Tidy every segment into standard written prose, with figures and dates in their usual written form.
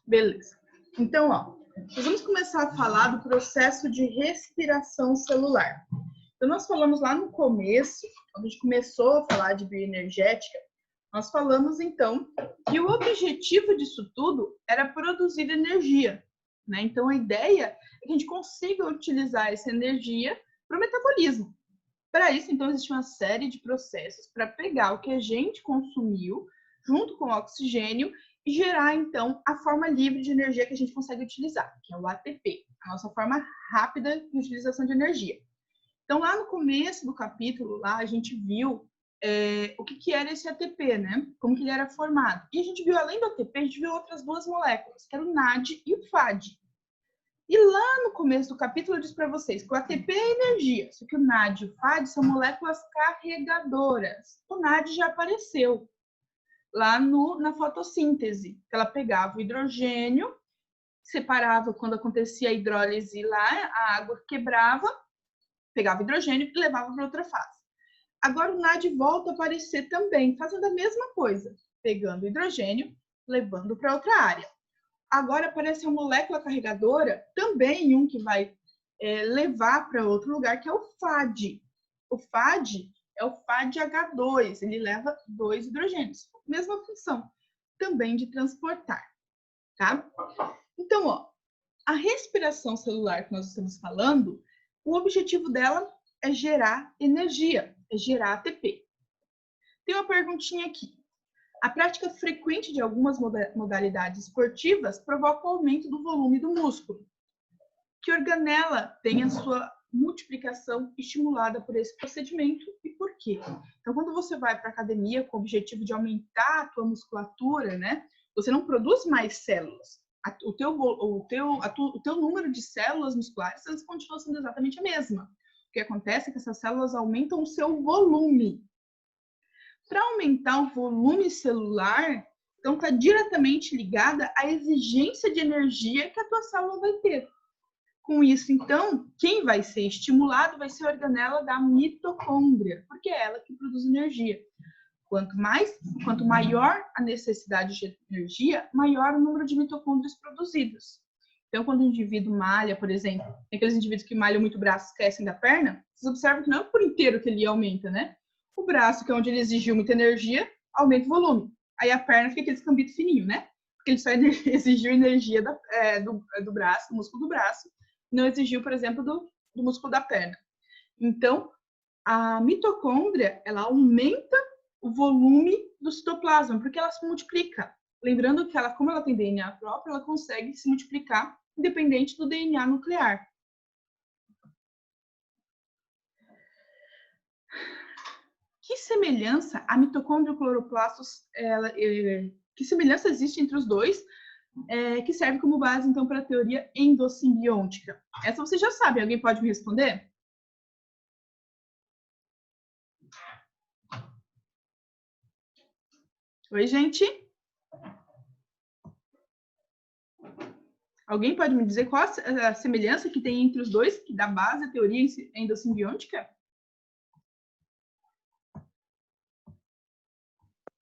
Beleza. Então, ó, nós vamos começar a falar do processo de respiração celular. Então, nós falamos lá no começo, quando a gente começou a falar de bioenergética, nós falamos, então, que o objetivo disso tudo era produzir energia, né? Então, a ideia é que a gente consiga utilizar essa energia para o metabolismo. Para isso, então, existe uma série de processos para pegar o que a gente consumiu, junto com o oxigênio, e gerar, então, a forma livre de energia que a gente consegue utilizar, que é o ATP, a nossa forma rápida de utilização de energia. Então, lá no começo do capítulo, lá a gente viu o que era esse ATP, né? Como que ele era formado. E a gente viu, além do ATP, a gente viu outras duas moléculas, que era o NAD e o FAD. E lá no começo do capítulo eu disse para vocês que o ATP é energia, só que o NAD e o FAD são moléculas carregadoras. O NAD já apareceu lá na fotossíntese, que ela pegava o hidrogênio, separava quando acontecia a hidrólise lá, a água quebrava, pegava o hidrogênio e levava para outra fase. Agora o NAD volta a aparecer também, fazendo a mesma coisa, pegando o hidrogênio, levando para outra área. Agora aparece uma molécula carregadora, também um que vai levar para outro lugar, que é o FAD. O FAD é o FADH2, ele leva 2 hidrogênios. Mesma função, também de transportar, tá? Então, ó, a respiração celular que nós estamos falando, o objetivo dela é gerar energia, é gerar ATP. Tem uma perguntinha aqui. A prática frequente de algumas modalidades esportivas provoca o aumento do volume do músculo. Que organela tem a sua multiplicação estimulada por esse procedimento e por quê? Então, quando você vai para a academia com o objetivo de aumentar a tua musculatura, né? Você não produz mais células. O teu número de células musculares, elas continuam sendo exatamente a mesma. O que acontece é que essas células aumentam o seu volume. Para aumentar o volume celular, então está diretamente ligada à exigência de energia que a tua célula vai ter. Com isso, então, quem vai ser estimulado vai ser a organela da mitocôndria, porque é ela que produz energia. Quanto maior a necessidade de energia, maior o número de mitocôndrias produzidos. Então, quando o indivíduo malha, por exemplo, tem aqueles indivíduos que malham muito o braço e esquecem da perna, vocês observam que não é por inteiro que ele aumenta, né? O braço, que é onde ele exigiu muita energia, aumenta o volume. Aí a perna fica aquele escambito fininho, né? Porque ele só exigiu energia do braço, do músculo do braço, não exigiu, por exemplo, do músculo da perna. Então, a mitocôndria, ela aumenta o volume do citoplasma, porque ela se multiplica. Lembrando que como ela tem DNA próprio, ela consegue se multiplicar independente do DNA nuclear. Que semelhança a mitocôndria e o cloroplastos, que semelhança existe entre os dois, que serve como base, então, para a teoria endossimbiótica? Essa você já sabe, alguém pode me responder? Oi, gente? Alguém pode me dizer qual a semelhança que tem entre os dois, que dá base à teoria endossimbiótica?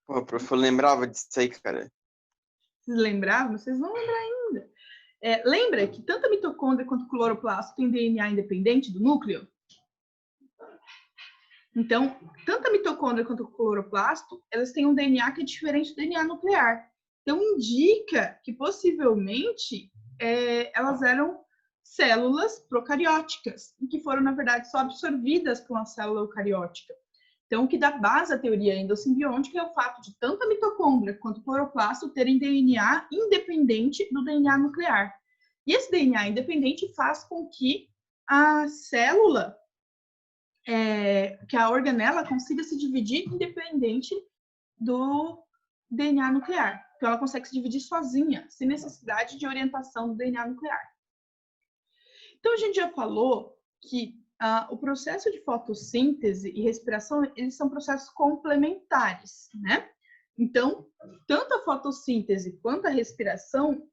Pô, prof, eu lembrava disso aí, cara. Vocês lembravam? Vocês vão lembrar ainda. Lembra que tanto a mitocôndria quanto o cloroplasto têm DNA independente do núcleo? Então, tanto a mitocôndria quanto o cloroplasto, elas têm um DNA que é diferente do DNA nuclear. Então, indica que possivelmente elas eram células procarióticas, e que foram, na verdade, só absorvidas por uma célula eucariótica. Então, o que dá base à teoria endossimbiótica é o fato de tanto a mitocôndria quanto o cloroplasto terem DNA independente do DNA nuclear. E esse DNA independente faz com que a célula, que a organela consiga se dividir independente do DNA nuclear. Então, ela consegue se dividir sozinha, sem necessidade de orientação do DNA nuclear. Então, a gente já falou que o processo de fotossíntese e respiração, eles são processos complementares, né? Então, tanto a fotossíntese quanto a respiração,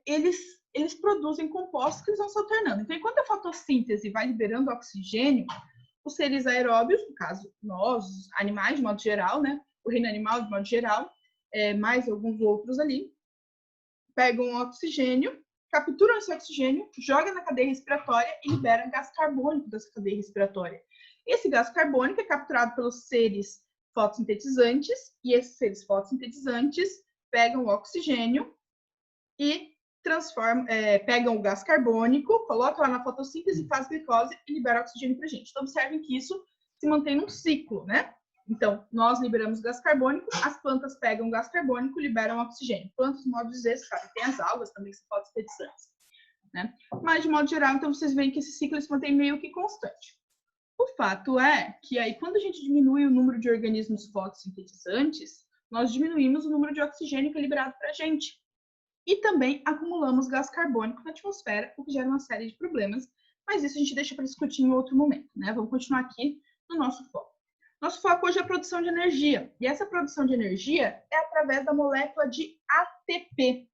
eles produzem compostos que eles vão se alternando. Então, enquanto a fotossíntese vai liberando oxigênio, os seres aeróbios, no caso, nós, animais de modo geral, né? O reino animal de modo geral, mais alguns outros ali, pegam o oxigênio, capturam esse oxigênio, jogam na cadeia respiratória e liberam gás carbônico dessa cadeia respiratória. Esse gás carbônico é capturado pelos seres fotossintetizantes, e esses seres fotossintetizantes pegam o oxigênio e pegam o gás carbônico, colocam lá na fotossíntese, faz glicose e libera oxigênio para a gente. Então, observem que isso se mantém num ciclo, né? Então, nós liberamos gás carbônico, as plantas pegam gás carbônico, liberam oxigênio. Plantas, de modo de dizer, sabe? Tem as algas também que são fotossintetizantes, né? Mas, de modo geral, então, vocês veem que esse ciclo se mantém meio que constante. O fato é que aí, quando a gente diminui o número de organismos fotossintetizantes, nós diminuímos o número de oxigênio que é liberado para a gente. E também acumulamos gás carbônico na atmosfera, o que gera uma série de problemas, mas isso a gente deixa para discutir em outro momento, né? Vamos continuar aqui no nosso foco. Nosso foco hoje é a produção de energia, e essa produção de energia é através da molécula de ATP.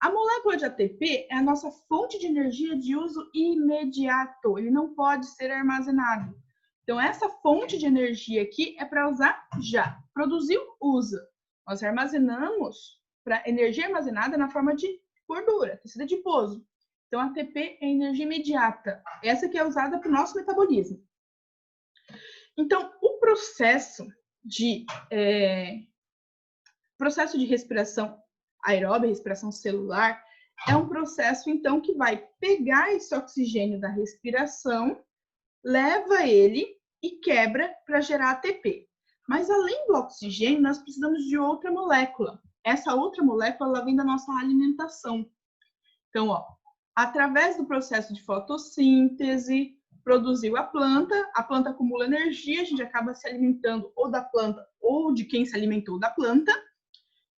A molécula de ATP é a nossa fonte de energia de uso imediato, ele não pode ser armazenado. Então, essa fonte de energia aqui é para usar já. Produziu, usa. Nós armazenamos para energia armazenada na forma de gordura, tecido adiposo. Então, a ATP é energia imediata. Essa que é usada para o nosso metabolismo. Então, o processo de respiração aeróbica, respiração celular, é um processo, então, que vai pegar esse oxigênio da respiração, leva ele e quebra para gerar ATP. Mas, além do oxigênio, nós precisamos de outra molécula. Essa outra molécula, ela vem da nossa alimentação. Então, através do processo de fotossíntese, produziu a planta acumula energia, a gente acaba se alimentando ou da planta ou de quem se alimentou da planta,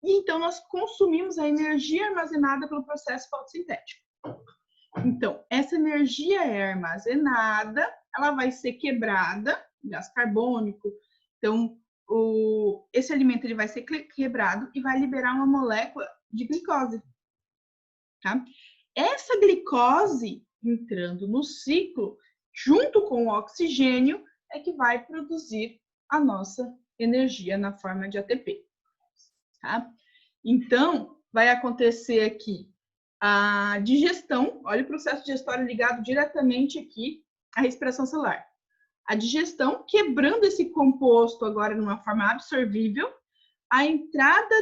e então nós consumimos a energia armazenada pelo processo fotossintético. Então, essa energia é armazenada, ela vai ser quebrada, gás carbônico, então esse alimento ele vai ser quebrado e vai liberar uma molécula de glicose. Tá? Essa glicose entrando no ciclo, junto com o oxigênio, é que vai produzir a nossa energia na forma de ATP. Tá? Então, vai acontecer aqui a digestão, olha o processo digestório ligado diretamente aqui à respiração celular. A digestão, quebrando esse composto agora numa forma absorvível, a entrada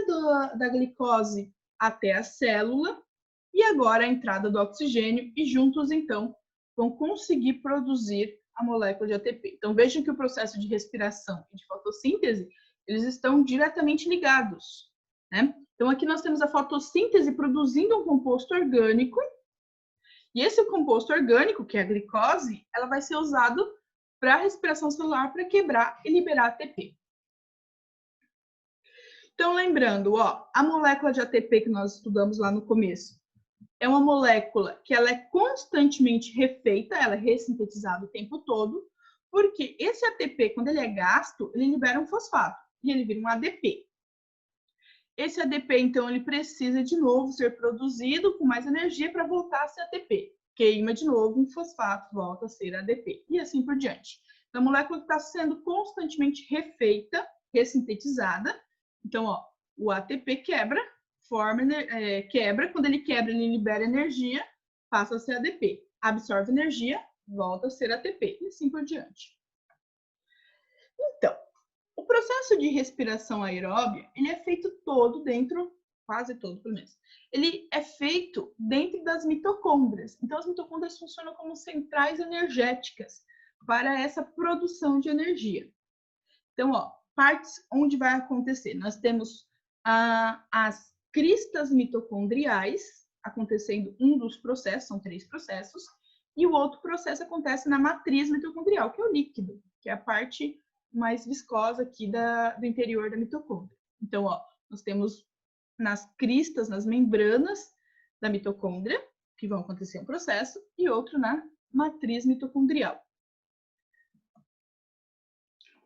da glicose até a célula e agora a entrada do oxigênio e juntos, então, vão conseguir produzir a molécula de ATP. Então, vejam que o processo de respiração e de fotossíntese, eles estão diretamente ligados, né? Então, aqui nós temos a fotossíntese produzindo um composto orgânico, e esse composto orgânico, que é a glicose, ela vai ser usado para a respiração celular para quebrar e liberar ATP. Então, lembrando, a molécula de ATP que nós estudamos lá no começo, é uma molécula que ela é constantemente refeita, ela é ressintetizada o tempo todo, porque esse ATP, quando ele é gasto, ele libera um fosfato, e ele vira um ADP. Esse ADP, então, ele precisa de novo ser produzido com mais energia para voltar a ser ATP. Queima de novo um fosfato, volta a ser ADP, e assim por diante. Então, a molécula está sendo constantemente refeita, ressintetizada. Então, o ATP quebra, quando ele quebra, ele libera energia, passa a ser ADP. Absorve energia, volta a ser ATP, e assim por diante. Então, o processo de respiração aeróbia, ele é feito todo dentro, quase todo pelo menos, ele é feito dentro das mitocôndrias. Então, as mitocôndrias funcionam como centrais energéticas para essa produção de energia. Então, partes onde vai acontecer. Nós temos as cristas mitocondriais acontecendo um dos processos, são 3 processos, e o outro processo acontece na matriz mitocondrial, que é o líquido, que é a parte mais viscosa aqui do interior da mitocôndria. Então, nós temos nas cristas, nas membranas da mitocôndria, que vão acontecer um processo, e outro na matriz mitocondrial.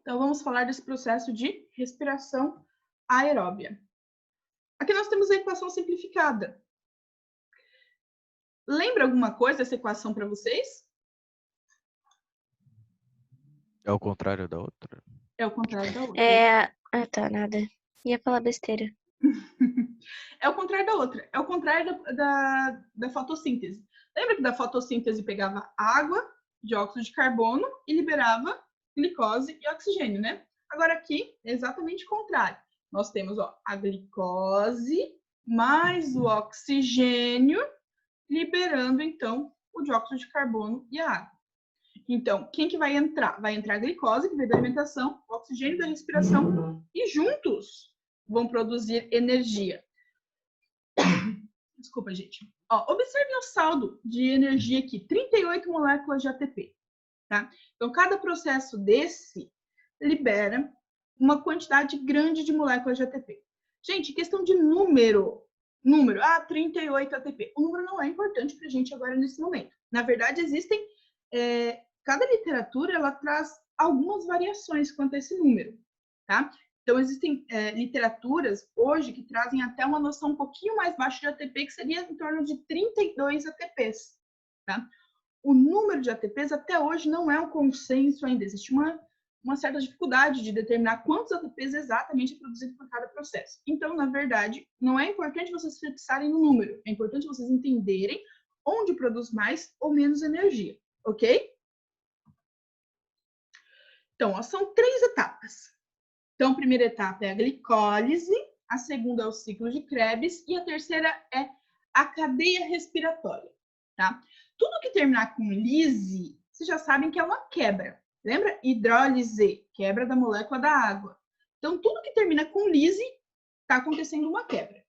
Então, vamos falar desse processo de respiração aeróbia. Aqui nós temos a equação simplificada. Lembra alguma coisa dessa equação para vocês? É o contrário da outra? É o contrário da outra. Tá, nada. Ia falar besteira. É o contrário da outra. É o contrário da fotossíntese. Lembra que da fotossíntese pegava água, dióxido de carbono e liberava glicose e oxigênio, né? Agora aqui é exatamente o contrário. Nós temos a glicose mais o oxigênio, liberando, então, o dióxido de carbono e a água. Então, quem que vai entrar? Vai entrar a glicose, que vem da alimentação, o oxigênio da respiração, e juntos vão produzir energia. Desculpa, gente. Observem o saldo de energia aqui, 38 moléculas de ATP. Tá? Então, cada processo desse libera uma quantidade grande de moléculas de ATP. Gente, questão de número. 38 ATP. O número não é importante para a gente agora nesse momento. Na verdade, existem... cada literatura, ela traz algumas variações quanto a esse número, tá? Então, existem literaturas hoje que trazem até uma noção um pouquinho mais baixa de ATP, que seria em torno de 32 ATPs, tá? O número de ATPs até hoje não é um consenso ainda. Existe uma certa dificuldade de determinar quantos ATPs exatamente é produzido por cada processo. Então, na verdade, não é importante vocês se fixarem no número. É importante vocês entenderem onde produz mais ou menos energia, ok? Então, são 3 etapas. Então, a primeira etapa é a glicólise, a segunda é o ciclo de Krebs e a terceira é a cadeia respiratória, tá? Tudo que terminar com lise, vocês já sabem que é uma quebra. Lembra? Hidrólise, quebra da molécula da água. Então, tudo que termina com lise, está acontecendo uma quebra.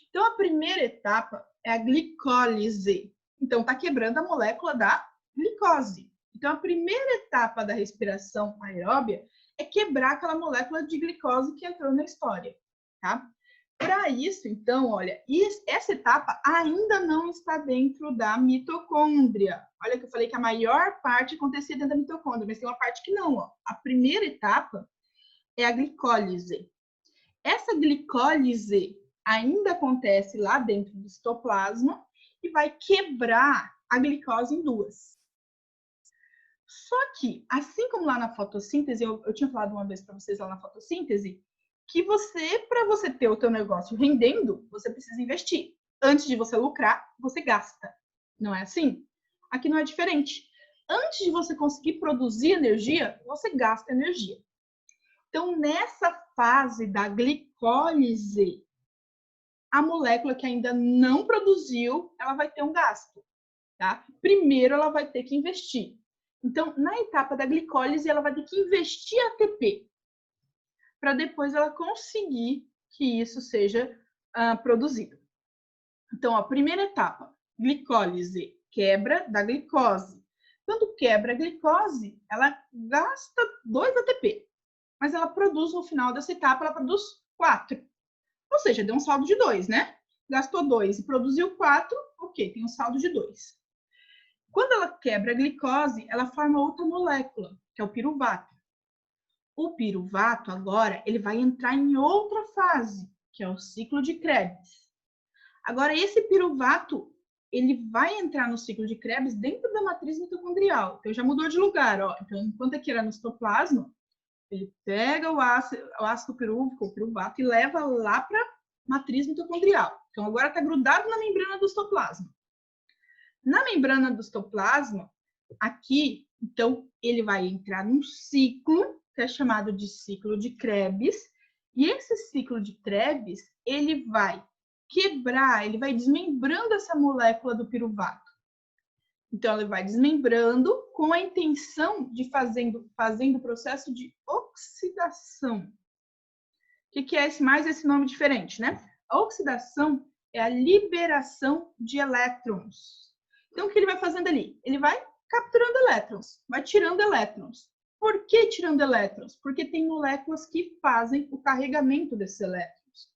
Então, a primeira etapa é a glicólise. Então, está quebrando a molécula da glicose. Então, a primeira etapa da respiração aeróbia é quebrar aquela molécula de glicose que entrou na história, tá? Para isso, então, olha, essa etapa ainda não está dentro da mitocôndria. Olha que eu falei que a maior parte acontecia dentro da mitocôndria, mas tem uma parte que não, ó. A primeira etapa é a glicólise. Essa glicólise ainda acontece lá dentro do citoplasma e vai quebrar a glicose em 2. Só que, assim como lá na fotossíntese, eu tinha falado uma vez para vocês lá na fotossíntese, que para você ter o teu negócio rendendo, você precisa investir. Antes de você lucrar, você gasta. Não é assim? Aqui não é diferente. Antes de você conseguir produzir energia, você gasta energia. Então, nessa fase da glicólise, a molécula que ainda não produziu, ela vai ter um gasto, tá? Primeiro, ela vai ter que investir. Então, na etapa da glicólise, ela vai ter que investir ATP para depois ela conseguir que isso seja produzido. Então, a primeira etapa, glicólise, quebra da glicose. Quando quebra a glicose, ela gasta 2 ATP, mas ela produz no final dessa etapa, ela produz 4. Ou seja, deu um saldo de 2, né? Gastou 2 e produziu 4, ok, tem um saldo de 2. Quando ela quebra a glicose, ela forma outra molécula, que é o piruvato. O piruvato, agora, ele vai entrar em outra fase, que é o ciclo de Krebs. Agora, esse piruvato, ele vai entrar no ciclo de Krebs dentro da matriz mitocondrial. Então, já mudou de lugar, ó. Então, enquanto aqui era no citoplasma, ele pega o ácido pirúvico, o piruvato, e leva lá para a matriz mitocondrial. Então, agora está grudado na membrana do citoplasma. Na membrana do citoplasma, aqui, então, ele vai entrar num ciclo, que é chamado de ciclo de Krebs, e esse ciclo de Krebs, ele vai quebrar, ele vai desmembrando essa molécula do piruvato. Então, ele vai desmembrando com a intenção de fazendo o processo de oxidação. O que é esse nome diferente, né? A oxidação é a liberação de elétrons. Então, o que ele vai fazendo ali? Ele vai capturando elétrons, vai tirando elétrons. Por que tirando elétrons? Porque tem moléculas que fazem o carregamento desses elétrons,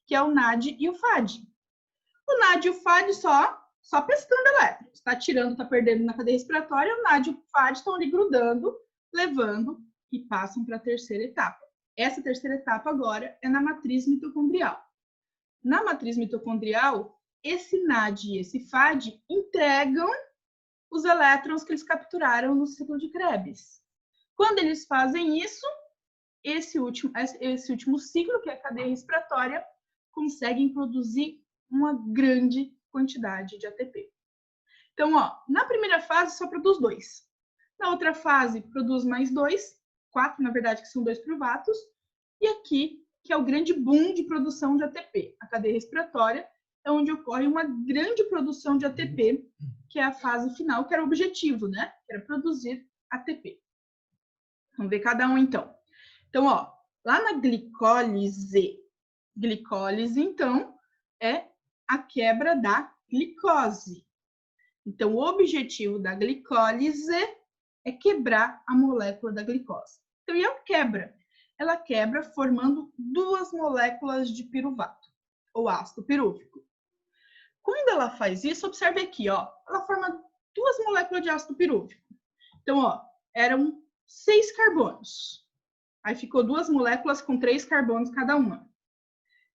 que é o NAD e o FAD. O NAD e o FAD só pescando elétrons. Está tirando, está perdendo na cadeia respiratória, o NAD e o FAD estão ali grudando, levando e passam para a terceira etapa. Essa terceira etapa agora é na matriz mitocondrial. Na matriz mitocondrial, esse NAD e esse FAD entregam os elétrons que eles capturaram no ciclo de Krebs. Quando eles fazem isso, esse último ciclo, que é a cadeia respiratória, conseguem produzir uma grande quantidade de ATP. Então, ó, na primeira fase só produz 2. Na outra fase produz mais 2, 4, na verdade, que são 2 piruvatos. E aqui, que é o grande boom de produção de ATP. A cadeia respiratória é onde ocorre uma grande produção de ATP, que é a fase final, que era o objetivo, né? Que era produzir ATP. Vamos ver cada um, então. Então, ó, lá na glicólise, então, é a quebra da glicose. Então, o objetivo da glicólise é quebrar a molécula da glicose. Então, e ela quebra? Ela quebra formando 2 moléculas de piruvato, ou ácido pirúvico. Quando ela faz isso, observe aqui, ó, ela forma 2 moléculas de ácido pirúvico. Então, ó, eram 6 carbonos. Aí ficou 2 moléculas com 3 carbonos cada uma.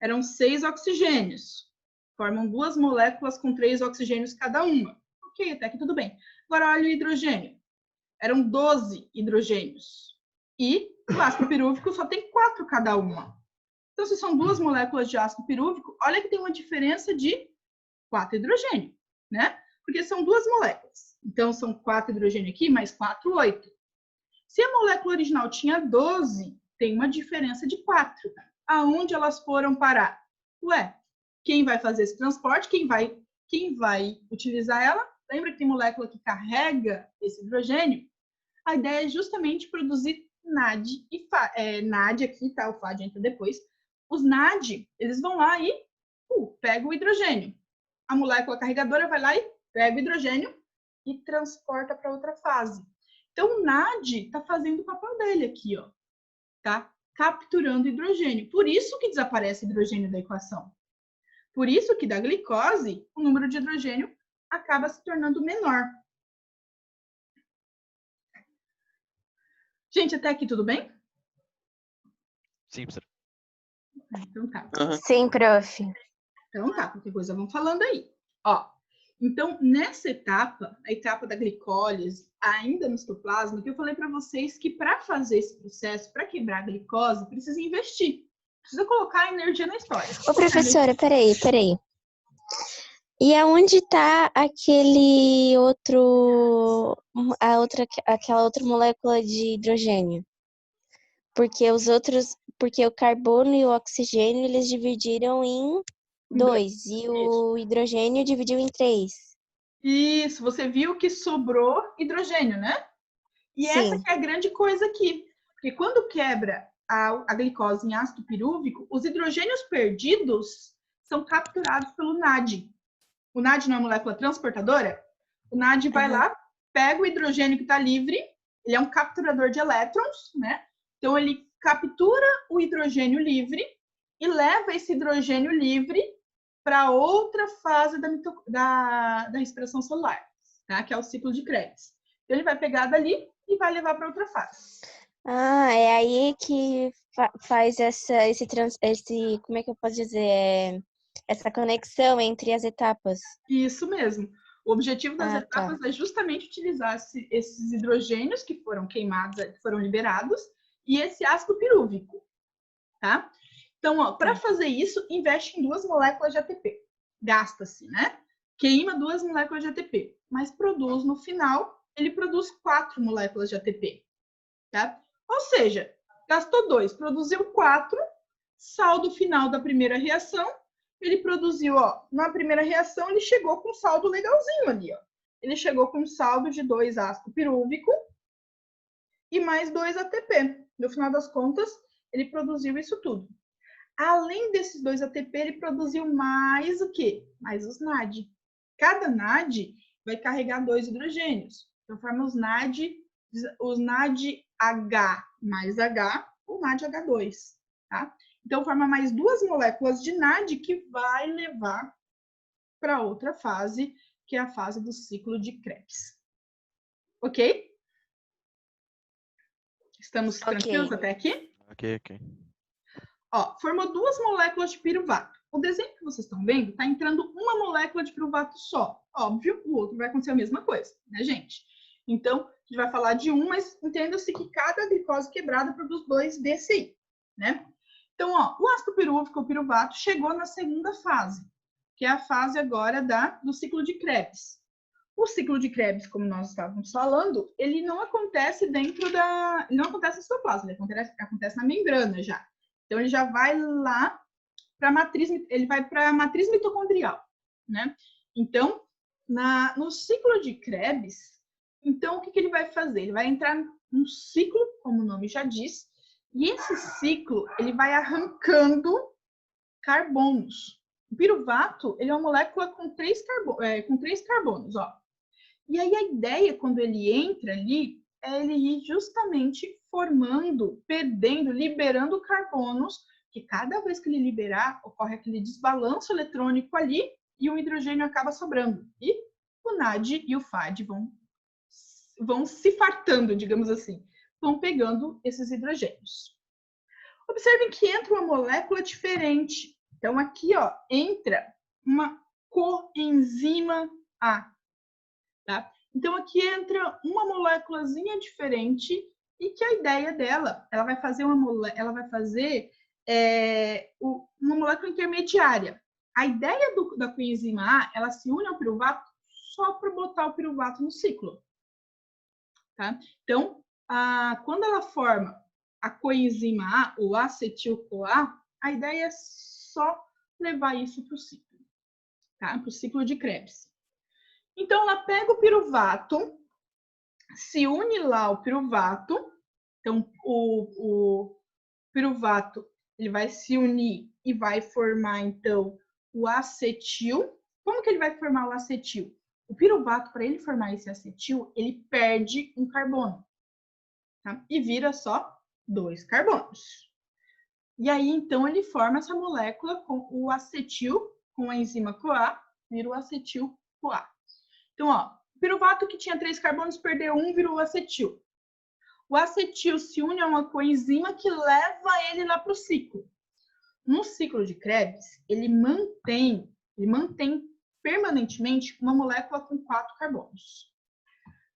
Eram 6 oxigênios. Formam 2 moléculas com 3 oxigênios cada uma. Ok, até aqui tudo bem. Agora, olha o hidrogênio. Eram 12 hidrogênios. E o ácido pirúvico só tem 4 cada uma. Então, se são 2 moléculas de ácido pirúvico, olha que tem uma diferença de 4 hidrogênio, né? Porque são 2 moléculas. Então, são 4 hidrogênio aqui, mais 4, 8. Se a molécula original tinha 12, tem uma diferença de 4. Aonde elas foram parar? Ué, quem vai fazer esse transporte? Quem vai utilizar ela? Lembra que tem molécula que carrega esse hidrogênio? A ideia é justamente produzir NAD e NAD aqui, tá? O FAD entra depois. Os NAD, eles vão lá e pegam o hidrogênio. A molécula carregadora vai lá e pega o hidrogênio e transporta para outra fase. Então, o NAD está fazendo o papel dele aqui, ó, tá? Capturando hidrogênio. Por isso que desaparece hidrogênio da equação. Por isso que da glicose, o número de hidrogênio acaba se tornando menor. Gente, até aqui tudo bem? Sim, professor. Então tá. Sim, prof. Então tá, qualquer coisa vão falando aí. Ó, então, nessa etapa, a etapa da glicólise, ainda no citoplasma, que eu falei para vocês que para fazer esse processo, para quebrar a glicose, precisa investir. Precisa colocar energia na história. Ô, professora, peraí. E aonde está aquela outra molécula de hidrogênio? Porque o carbono e o oxigênio, eles dividiram em 2, e o hidrogênio dividiu em 3. Isso, você viu que sobrou hidrogênio, né? E Sim. Essa que é a grande coisa aqui. Porque quando quebra a glicose em ácido pirúvico, os hidrogênios perdidos são capturados pelo NAD. O NAD não é molécula transportadora? O NAD vai lá, pega o hidrogênio que está livre, ele é um capturador de elétrons, né? Então, ele captura o hidrogênio livre e leva esse hidrogênio livre para outra fase da respiração celular, tá? Que é o ciclo de Krebs. Então, ele vai pegar dali e vai levar para outra fase. Ah, é aí que faz como é que eu posso dizer? Essa conexão entre as etapas. Isso mesmo. O objetivo das etapas é justamente utilizar esses hidrogênios que foram queimados, que foram liberados, e esse ácido pirúvico, tá? Então, para fazer isso, investe em 2 moléculas de ATP. Gasta-se, né? Queima 2 moléculas de ATP, mas produz no final, ele produz 4 moléculas de ATP, tá? Ou seja, gastou 2, produziu 4, saldo final da primeira reação, ele produziu, ó, na primeira reação, ele chegou com um saldo legalzinho ali, ó. Ele chegou com um saldo de 2 ácido pirúvico e mais 2 ATP. No final das contas, ele produziu isso tudo. Além desses 2 ATP, ele produziu mais o quê? Mais os NAD. Cada NAD vai carregar 2 hidrogênios. Então, forma os NAD H mais H, ou NADH2, tá? Então, forma mais 2 moléculas de NAD que vai levar para outra fase, que é a fase do ciclo de Krebs. Ok? Estamos tranquilos até aqui? Ok. Ó, formou 2 moléculas de piruvato. O desenho que vocês estão vendo, está entrando uma molécula de piruvato só. Óbvio, o outro vai acontecer a mesma coisa, né, gente? Então, a gente vai falar de um, mas entenda-se que cada glicose quebrada produz 2 desse aí, né? Então, ó, o ácido pirúvico, o piruvato, chegou na segunda fase, que é a fase agora do ciclo de Krebs. O ciclo de Krebs, como nós estávamos falando, ele não acontece ele não acontece no citoplasma, ele acontece na membrana já. Então, ele já vai lá para a matriz, ele vai para a matriz mitocondrial, né? Então, no ciclo de Krebs, então, o que ele vai fazer? Ele vai entrar num ciclo, como o nome já diz, e esse ciclo, ele vai arrancando carbonos. O piruvato, ele é uma molécula com três carbonos, ó. E aí a ideia, quando ele entra ali, é ele ir justamente formando, liberando carbonos, que cada vez que ele liberar, ocorre aquele desbalanço eletrônico ali e o hidrogênio acaba sobrando. E o NAD e o FAD vão se fartando, digamos assim, vão pegando esses hidrogênios. Observem que entra uma molécula diferente. Então, aqui, ó, entra uma coenzima A. Tá? Então, aqui entra uma moléculazinha diferente e que a ideia dela, ela vai fazer uma molécula intermediária. A ideia da coenzima A, ela se une ao piruvato só para botar o piruvato no ciclo. Tá? Então, quando ela forma a coenzima A, ou acetil-CoA, a ideia é só levar isso para o ciclo, tá? Para o ciclo de Krebs. Então, ela pega o piruvato, se une lá ao piruvato. Então, o piruvato ele vai se unir e vai formar, então, o acetil. Como que ele vai formar o acetil? O piruvato, para ele formar esse acetil, ele perde um carbono. Tá? E vira só 2 carbonos. E aí, então, ele forma essa molécula com o acetil, com a enzima CoA, vira o acetil-CoA. Então, ó, o piruvato que tinha 3 carbonos perdeu um, virou o acetil. O acetil se une a uma coenzima que leva ele lá para o ciclo. No ciclo de Krebs, ele mantém permanentemente uma molécula com 4 carbonos.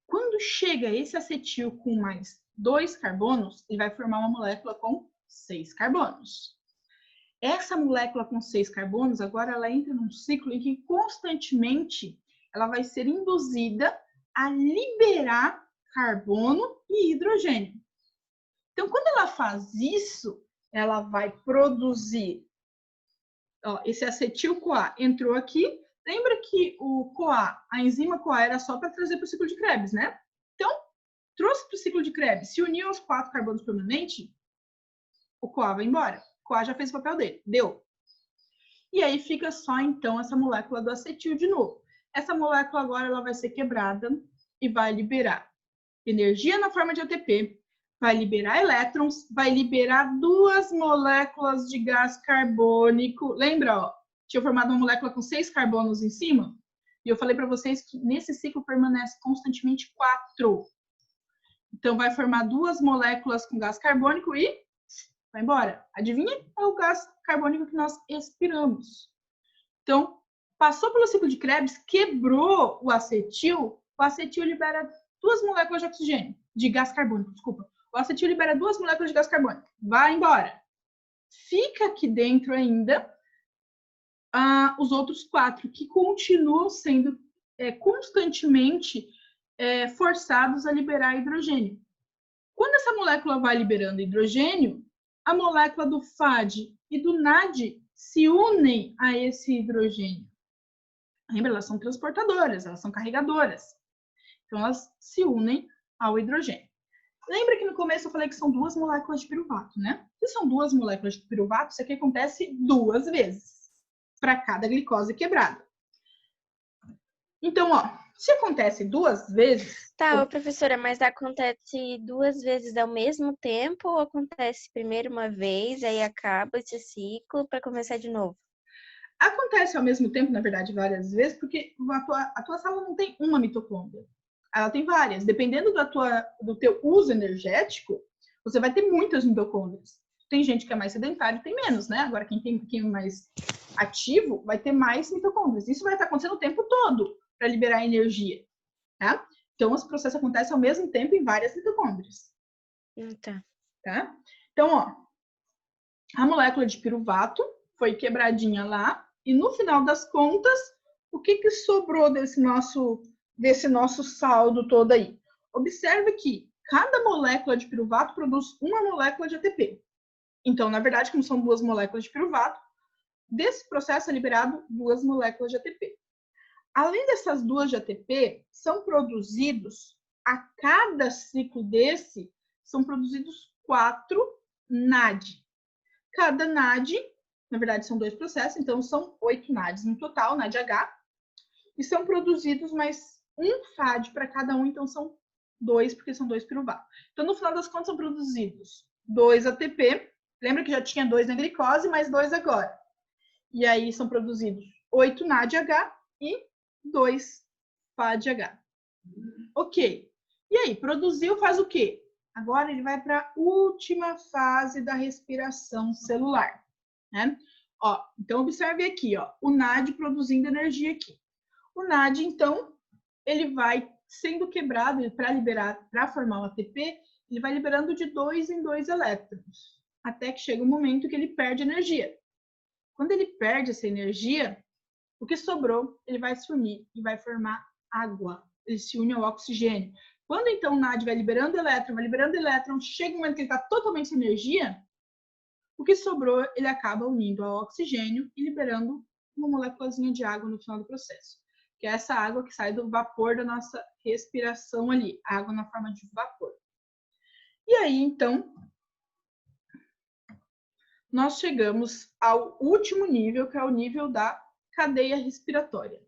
Quando chega esse acetil com mais 2 carbonos, ele vai formar uma molécula com 6 carbonos. Essa molécula com 6 carbonos, agora ela entra num ciclo em que constantemente ela vai ser induzida a liberar carbono e hidrogênio. Então, quando ela faz isso, ela vai produzir, ó, esse acetil-CoA entrou aqui. Lembra que o CoA, a enzima CoA era só para trazer para o ciclo de Krebs, né? Então, trouxe para o ciclo de Krebs, se uniu aos 4 carbonos permanente, o CoA vai embora. O CoA já fez o papel dele, deu. E aí fica só, então, essa molécula do acetil de novo. Essa molécula agora ela vai ser quebrada e vai liberar energia na forma de ATP, vai liberar elétrons, vai liberar 2 moléculas de gás carbônico. Lembra, ó, tinha formado uma molécula com 6 carbonos em cima? E eu falei para vocês que nesse ciclo permanece constantemente 4. Então, vai formar 2 moléculas com gás carbônico e vai embora. Adivinha? É o gás carbônico que nós expiramos. Então, passou pelo ciclo de Krebs, quebrou o acetil libera 2 moléculas de oxigênio, de gás carbônico, desculpa. O acetil libera 2 moléculas de gás carbônico. Vai embora. Fica aqui dentro ainda os outros 4, que continuam sendo constantemente forçados a liberar hidrogênio. Quando essa molécula vai liberando hidrogênio, a molécula do FAD e do NAD se unem a esse hidrogênio. Lembra, elas são transportadoras, elas são carregadoras. Então, elas se unem ao hidrogênio. Lembra que no começo eu falei que são 2 moléculas de piruvato, né? Se são 2 moléculas de piruvato, isso aqui acontece 2 vezes para cada glicose quebrada. Então, ó, se acontece 2 vezes... Tá, professora, mas acontece 2 vezes ao mesmo tempo ou acontece primeiro uma vez, aí acaba esse ciclo para começar de novo? Acontece ao mesmo tempo, na verdade, várias vezes, porque a tua célula não tem uma mitocôndria. Ela tem várias. Dependendo do teu uso energético, você vai ter muitas mitocôndrias. Tem gente que é mais sedentário, tem menos, né? Agora, quem é mais ativo, vai ter mais mitocôndrias. Isso vai estar acontecendo o tempo todo para liberar energia, tá? Então, esse processo acontece ao mesmo tempo em várias mitocôndrias. Tá. Tá? Então, ó, a molécula de piruvato foi quebradinha lá, e no final das contas, o que sobrou desse nosso saldo todo aí? Observe que cada molécula de piruvato produz uma molécula de ATP. Então, na verdade, como são 2 moléculas de piruvato, desse processo é liberado 2 moléculas de ATP. Além dessas 2 de ATP, são produzidos, a cada ciclo desse, são produzidos 4 NAD. Cada NAD, na verdade, são 2 processos, então são 8 NADs no total, NADH, e são produzidos mais 1 FAD para cada um, então são 2, porque são 2 piruvatos. Então, no final das contas, são produzidos 2 ATP, lembra que já tinha 2 na glicose, mais 2 agora. E aí são produzidos 8 NADH e 2 FADH. Ok. E aí, produziu, faz o quê? Agora ele vai para a última fase da respiração celular, né? Ó, então observe aqui, ó, o NAD produzindo energia aqui. O NAD, então, ele vai sendo quebrado para formar o ATP, ele vai liberando de 2 em 2 elétrons, até que chega um momento que ele perde energia. Quando ele perde essa energia, o que sobrou, ele vai se unir e vai formar água. Ele se une ao oxigênio. Quando, então, o NAD vai liberando elétron, chega um momento que ele está totalmente sem energia, o que sobrou, ele acaba unindo ao oxigênio e liberando uma moléculazinha de água no final do processo. Que é essa água que sai do vapor da nossa respiração ali. Água na forma de vapor. E aí, então, nós chegamos ao último nível, que é o nível da cadeia respiratória.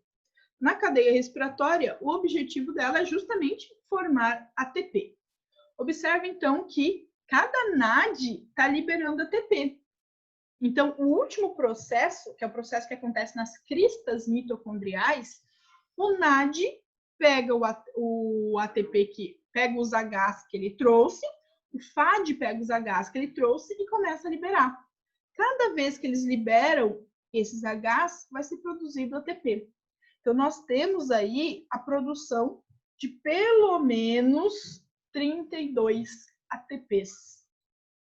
Na cadeia respiratória, o objetivo dela é justamente formar ATP. Observe, então, que cada NAD está liberando ATP. Então, o último processo, que é o processo que acontece nas cristas mitocondriais, o NAD pega o ATP, pega os Hs que ele trouxe, o FAD pega os Hs que ele trouxe e começa a liberar. Cada vez que eles liberam esses Hs, vai ser produzido ATP. Então, nós temos aí a produção de pelo menos 32 ATPs.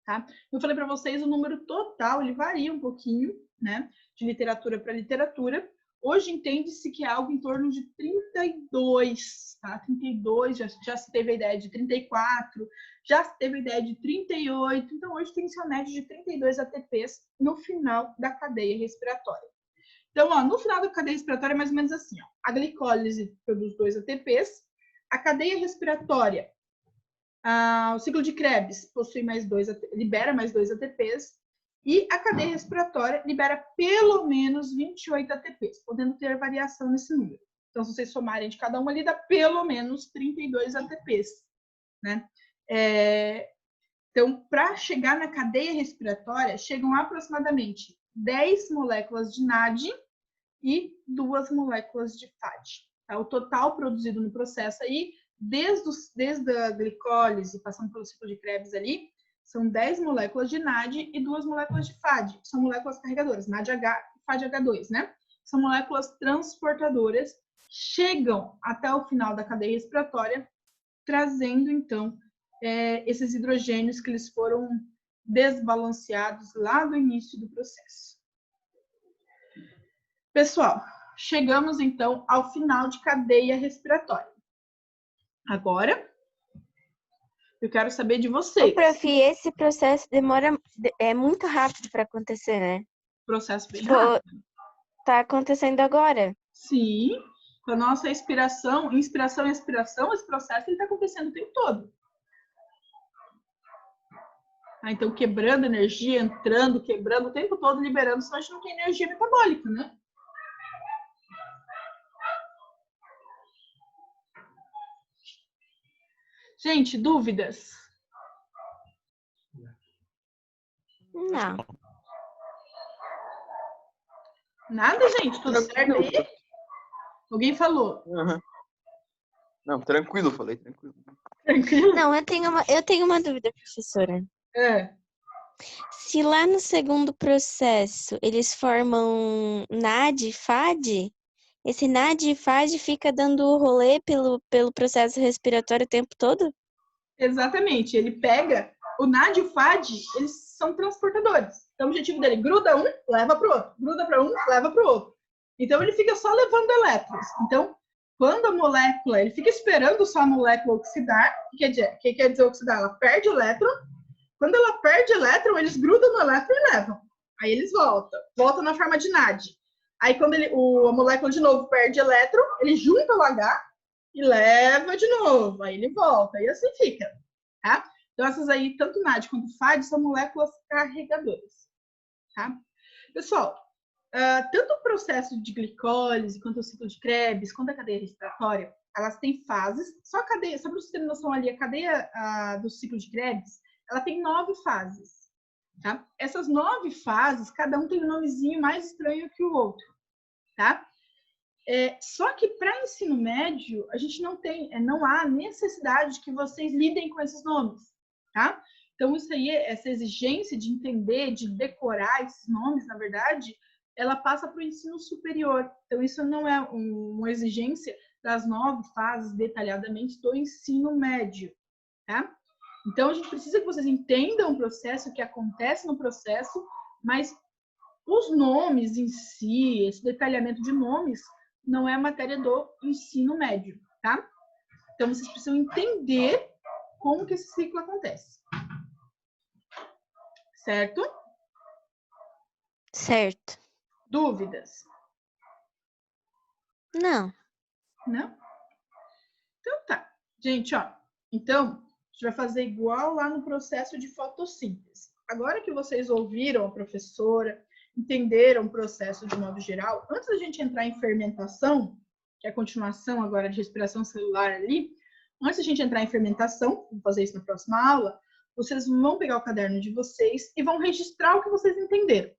Tá? Eu falei para vocês, o número total, ele varia um pouquinho, né? De literatura para literatura. Hoje entende-se que é algo em torno de 32, tá? 32, já se teve a ideia de 34, já se teve a ideia de 38. Então, hoje tem-se a média de 32 ATPs no final da cadeia respiratória. Então, ó, no final da cadeia respiratória é mais ou menos assim, ó. A glicólise produz 2 ATPs, a cadeia respiratória, o ciclo de Krebs possui libera mais 2 ATPs, e a cadeia respiratória libera pelo menos 28 ATPs, podendo ter variação nesse número. Então, se vocês somarem de cada uma ali, dá pelo menos 32 ATPs, né? Então, para chegar na cadeia respiratória, chegam aproximadamente 10 moléculas de NAD e 2 moléculas de FAD. Tá? O total produzido no processo aí, desde a glicólise, passando pelo ciclo de Krebs ali, são 10 moléculas de NAD e 2 moléculas de FAD. São moléculas carregadoras, NADH e FADH2, né? São moléculas transportadoras, chegam até o final da cadeia respiratória, trazendo, então, esses hidrogênios que eles foram desbalanceados lá no início do processo. Pessoal, chegamos, então, ao final de cadeia respiratória. Agora, eu quero saber de vocês. Ô, prof, esse processo é muito rápido para acontecer, né? Processo bem rápido. Tá acontecendo agora. Sim, com a nossa inspiração e expiração, esse processo está acontecendo o tempo todo. Então, quebrando energia, entrando, quebrando, o tempo todo, liberando, senão a gente não tem energia metabólica, né? Gente, dúvidas? Não. Nada, gente? Tudo certo aí? Alguém falou? Uhum. Não, tranquilo, falei, tranquilo. Tranquilo? Não, eu tenho uma dúvida, professora. Se lá no segundo processo eles formam NAD e FAD, esse NAD e FAD fica dando rolê pelo processo respiratório o tempo todo? Exatamente. Ele pega o NAD e o FAD, eles são transportadores. Então, o objetivo dele, gruda um, leva para o outro. Gruda para um, leva para o outro. Então, ele fica só levando elétrons. Então, quando a molécula, ele fica esperando só a molécula oxidar. O que quer dizer oxidar? Ela perde elétron. Quando ela perde elétron, eles grudam no elétron e levam. Aí eles voltam. Voltam na forma de NAD. Aí, quando a molécula de novo perde elétron, ele junta o H e leva de novo. Aí ele volta. E assim fica. Tá? Então, essas aí, tanto NAD quanto FAD, são moléculas carregadoras. Tá? Pessoal, tanto o processo de glicólise, quanto o ciclo de Krebs, quanto a cadeia respiratória, elas têm fases. Só a cadeia, só para vocês terem noção ali, a cadeia do ciclo de Krebs, ela tem 9 fases. Tá? Essas 9 fases, cada um tem um nomezinho mais estranho que o outro. Tá? Só que para ensino médio, a gente não há necessidade de que vocês lidem com esses nomes. Tá? Então, isso aí, essa exigência de entender, de decorar esses nomes, na verdade, ela passa para o ensino superior. Então, isso não é uma exigência das 9 fases detalhadamente do ensino médio. Tá? Então, a gente precisa que vocês entendam o processo, o que acontece no processo, mas os nomes em si, esse detalhamento de nomes, não é matéria do ensino médio, tá? Então, vocês precisam entender como que esse ciclo acontece. Certo? Certo. Dúvidas? Não. Não? Então, tá. Gente, ó. Então, a gente vai fazer igual lá no processo de fotossíntese. Agora que vocês ouviram a professora, entenderam o processo de modo geral, antes da gente entrar em fermentação, que é a continuação agora de respiração celular ali, antes da gente entrar em fermentação, vou fazer isso na próxima aula, vocês vão pegar o caderno de vocês e vão registrar o que vocês entenderam.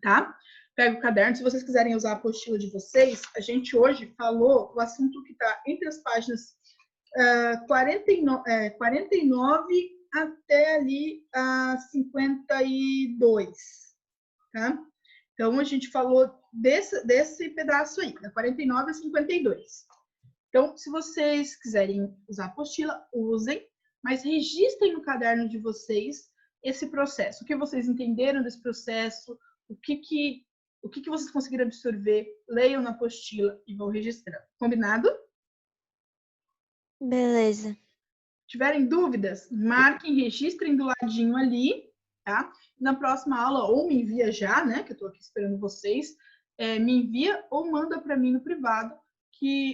Tá? Pega o caderno, se vocês quiserem usar a apostila de vocês, a gente hoje falou o assunto que está entre as páginas 49 até ali 52. Tá? Então, a gente falou desse pedaço aí, da 49 a 52. Então, se vocês quiserem usar a apostila, usem, mas registrem no caderno de vocês esse processo. O que vocês entenderam desse processo, o que vocês conseguiram absorver, leiam na apostila e vão registrando. Combinado? Beleza. Se tiverem dúvidas, marquem, registrem do ladinho ali, tá? Na próxima aula, ou me envia já, né? Que eu tô aqui esperando vocês. Me envia ou manda para mim no privado,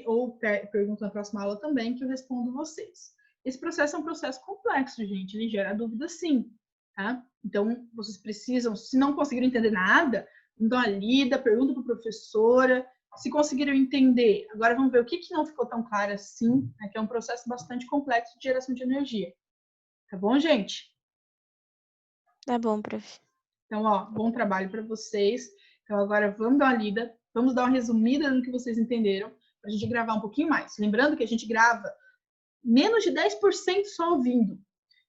ou pergunta na próxima aula também, que eu respondo vocês. Esse processo é um processo complexo, gente. Ele gera dúvida, sim. Tá? Então, vocês precisam, se não conseguiram entender nada, dão uma lida, pergunta para a professora. Se conseguiram entender, agora vamos ver o que não ficou tão claro assim, né, que é um processo bastante complexo de geração de energia. Tá bom, gente? Tá bom, prof. Então, ó, bom trabalho para vocês. Então, agora vamos dar uma lida, vamos dar uma resumida no que vocês entenderam, para a gente gravar um pouquinho mais. Lembrando que a gente grava menos de 10% só ouvindo.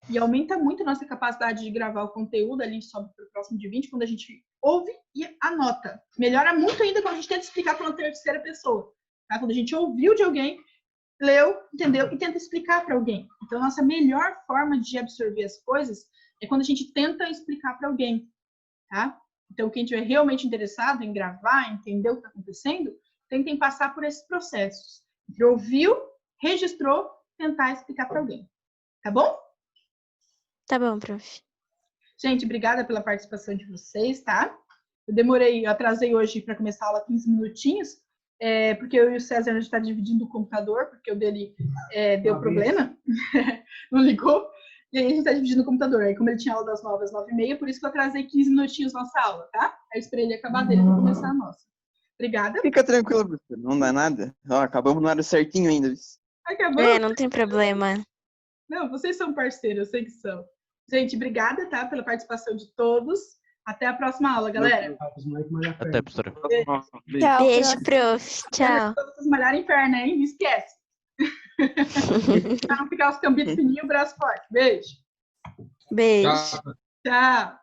E aumenta muito a nossa capacidade de gravar o conteúdo, ali sobe para o próximo de 20, quando a gente ouve e anota. Melhora muito ainda quando a gente tenta explicar para uma terceira pessoa. Tá? Quando a gente ouviu de alguém, leu, entendeu e tenta explicar para alguém. Então, a nossa melhor forma de absorver as coisas é quando a gente tenta explicar para alguém. Tá? Então, quem estiver realmente interessado em gravar, entender o que está acontecendo, tentem passar por esses processos. Ouviu, registrou, tentar explicar para alguém. Tá bom? Tá bom, prof. Gente, obrigada pela participação de vocês, tá? Eu atrasei hoje para começar a aula 15 minutinhos, porque eu e o César a gente está dividindo o computador, porque o dele deu problema, não ligou, e aí a gente está dividindo o computador. Aí, como ele tinha aula das 9 às 9h30, por isso que eu atrasei 15 minutinhos nossa aula, tá? Aí eu esperei ele acabar dele para começar a nossa. Obrigada. Fica tranquilo, professor. Não dá nada. Ó, acabamos no horário certinho ainda. Acabou? Não tem problema. Não, vocês são parceiros, eu sei que são. Gente, obrigada, tá? Pela participação de todos. Até a próxima aula, galera. Até, professora. Tchau, beijo, prof. Tchau. Pra vocês malharem perna, hein? Não esquece. Pra não ficar os cambitos fininhos e o braço forte. Beijo. Beijo. Tchau.